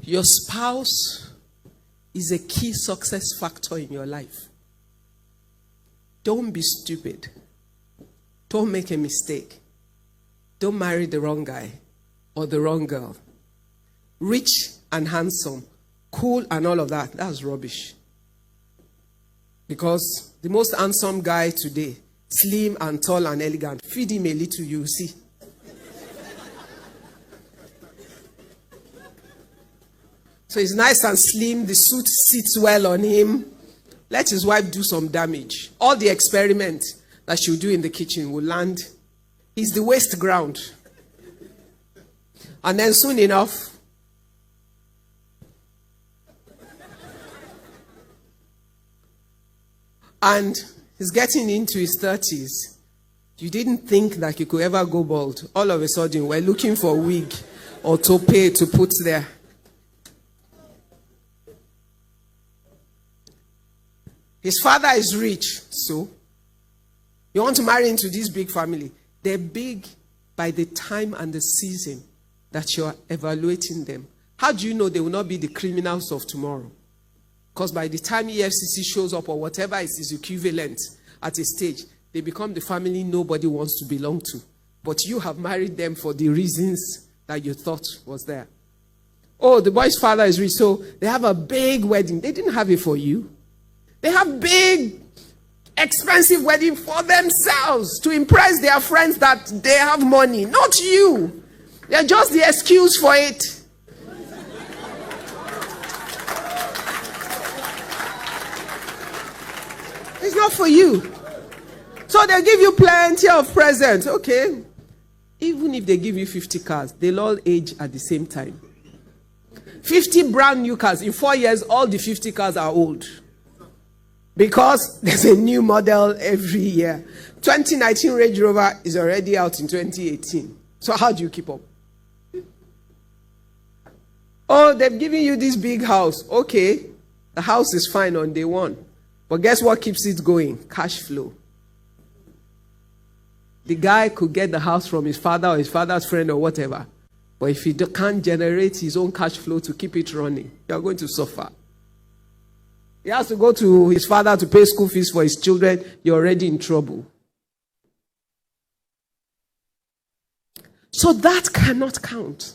Your spouse is a key success factor in your life. Don't be stupid. Don't make a mistake. Don't marry the wrong guy or the wrong girl. Rich and handsome, cool and all of that, that's rubbish. Because the most handsome guy today, slim and tall and elegant, feed him a little, you see. So he's nice and slim, the suit sits well on him. Let his wife do some damage. All the experiment that she'll do in the kitchen will land. He's the waste ground. And then soon enough, and he's getting into his 30s. You didn't think that you could ever go bald. All of a sudden, we're looking for a wig or toupee to put there. His father is rich, so you want to marry into this big family. They're big by the time and the season that you're evaluating them. How do you know they will not be the criminals of tomorrow? Because by the time EFCC shows up or whatever is his equivalent at a stage, they become the family nobody wants to belong to. But you have married them for the reasons that you thought was there. Oh, the boy's father is rich, so they have a big wedding. They didn't have it for you. They have big, expensive wedding for themselves to impress their friends that they have money. Not you. They're just the excuse for it. It's not for you. So they give you plenty of presents. Okay. Even if they give you 50 cars, they'll all age at the same time. 50 brand new cars. In 4 years, all the 50 cars are old. Because there's a new model every year. 2019 Range Rover is already out in 2018. So how do you keep up? Oh, they've given you this big house. Okay, the house is fine on day one. But guess what keeps it going? Cash flow. The guy could get the house from his father or his father's friend or whatever. But if he can't generate his own cash flow to keep it running, you're going to suffer. He has to go to his father to pay school fees for his children. You're already in trouble. So that cannot count.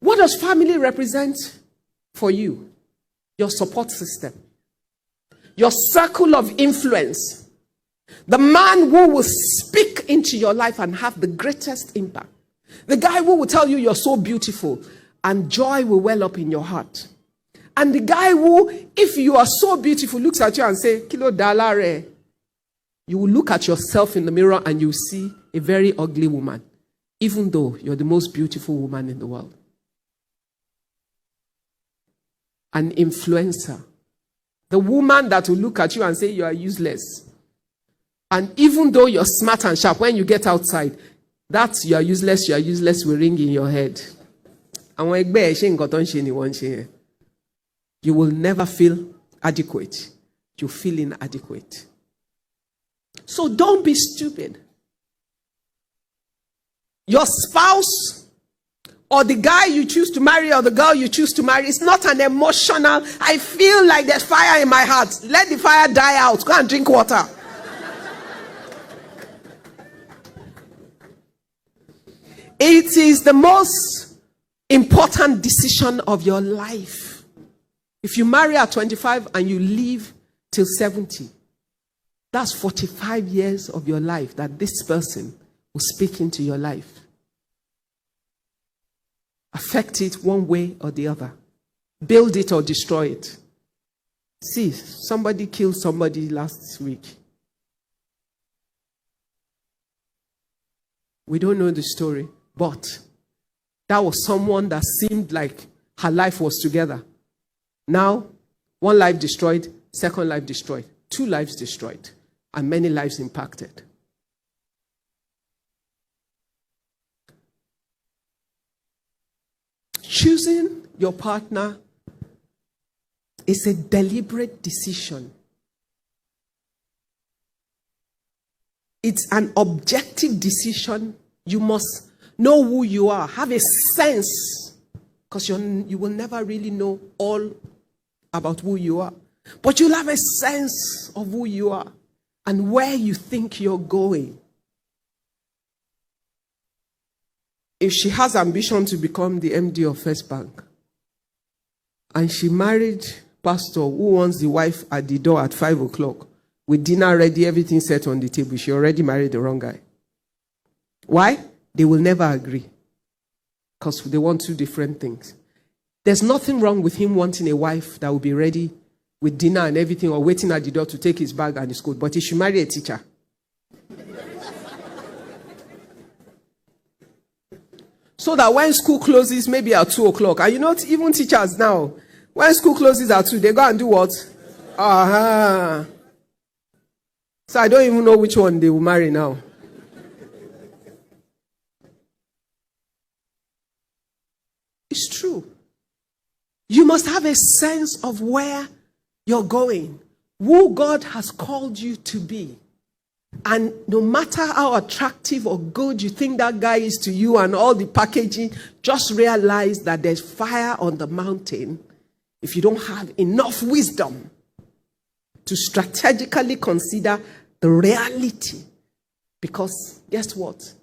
What does family represent for you? Your support system. Your circle of influence. The man who will speak into your life and have the greatest impact. The guy who will tell you you're so beautiful and joy will well up in your heart. And the guy who, if you are so beautiful, looks at you and say, "Kilo dalare," you will look at yourself in the mirror and you see a very ugly woman, even though you're the most beautiful woman in the world. An influencer. The woman that will look at you and say you are useless. And even though you're smart and sharp, when you get outside, that you are useless will ring in your head. You will never feel adequate. You feel inadequate. So don't be stupid. Your spouse or the guy you choose to marry or the girl you choose to marry is not an emotional, I feel like there's fire in my heart. Let the fire die out. Go and drink water. It is the most important decision of your life. If you marry at 25 and you live till 70, that's 45 years of your life that this person will speak into your life. Affect it one way or the other. Build it or destroy it. See, somebody killed somebody last week. We don't know the story, but that was someone that seemed like her life was together. Now, one life destroyed, second life destroyed, 2 lives destroyed, and many lives impacted. Choosing your partner is a deliberate decision. It's an objective decision. You must know who you are, have a sense Because you will never really know all about who you are. But you'll have a sense of who you are and where you think you're going. If she has ambition to become the MD of First Bank, and she married pastor who wants the wife at the door at 5 o'clock, with dinner ready, everything set on the table, she already married the wrong guy. Why? They will never agree. Because they want two different things. There's nothing wrong with him wanting a wife that will be ready with dinner and everything, or waiting at the door to take his bag and his coat. But he should marry a teacher. So that when school closes, maybe at 2 o'clock, and you know, even teachers now, when school closes at 2, they go and do what? So I don't even know which one they will marry now. It's true. You must have a sense of where you're going, who God has called you to be. And no matter how attractive or good you think that guy is to you and all the packaging, just realize that there's fire on the mountain if you don't have enough wisdom to strategically consider the reality. Because guess what?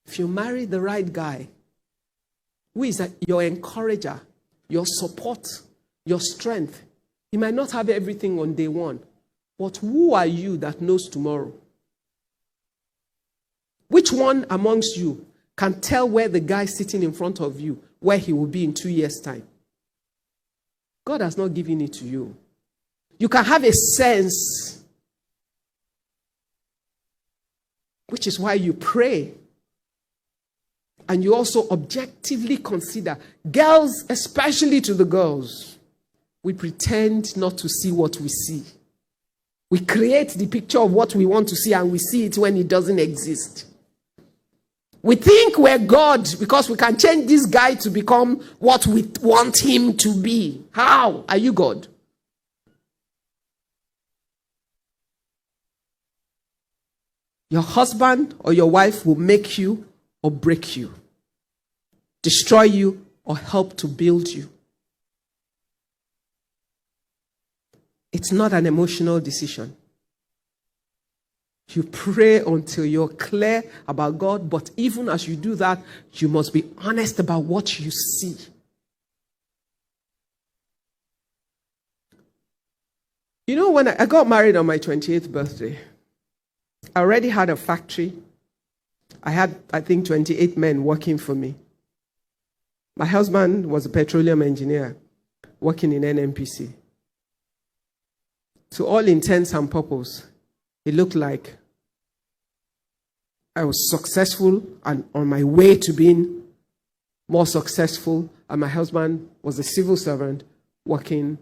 If you marry the right guy, who is your encourager, your support, your strength, he might not have everything on day one. But who are you that knows tomorrow? Which one amongst you can tell where the guy sitting in front of you, where he will be in 2 years' time? God has not given it to you. You can have a sense, which is why you pray. And you also objectively consider. Girls, especially to the girls, we pretend not to see what we see. We create the picture of what we want to see, and we see it when it doesn't exist. We think we're God because we can change this guy to become what we want him to be. How are you God? Your husband or your wife will make you or break you, destroy you or help to build you. It's not an emotional decision. You pray until you're clear about God, but even as you do that, you must be honest about what you see. You know, when I got married on my 28th birthday, I already had a factory. I had, I think, 28 men working for me. My husband was a petroleum engineer working in NNPC. To all intents and purposes, it looked like I was successful and on my way to being more successful, and my husband was a civil servant working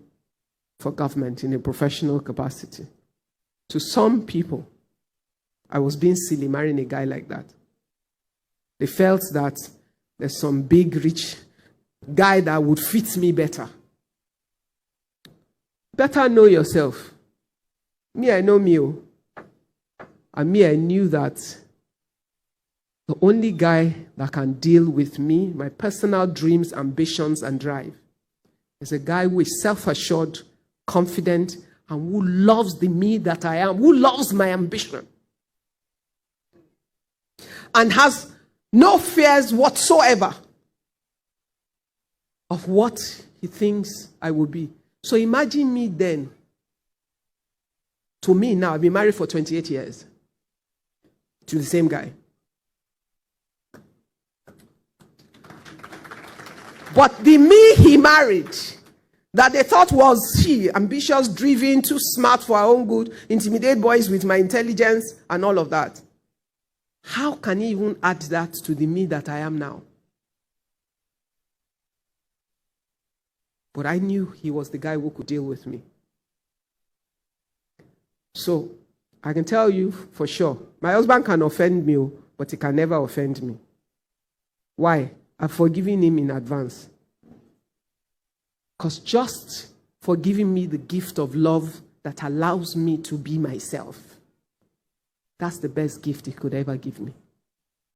for government in a professional capacity. To some people, I was being silly marrying a guy like that. They felt that there's some big, rich guy that would fit me better. Better know yourself. Me, I know me. And me, I knew that the only guy that can deal with me, my personal dreams, ambitions, and drive, is a guy who is self-assured, confident, and who loves the me that I am, who loves my ambition, and has no fears whatsoever of what he thinks I will be. So imagine me then. To me now, I've been married for 28 years to the same guy. But the me he married, that they thought was ambitious, driven, too smart for our own good, intimidate boys with my intelligence and all of that. How can he even add that to the me that I am now? But I knew he was the guy who could deal with me. So, I can tell you for sure, my husband can offend me, but he can never offend me. Why? I've forgiven him in advance. Because just for giving me the gift of love that allows me to be myself, that's the best gift he could ever give me.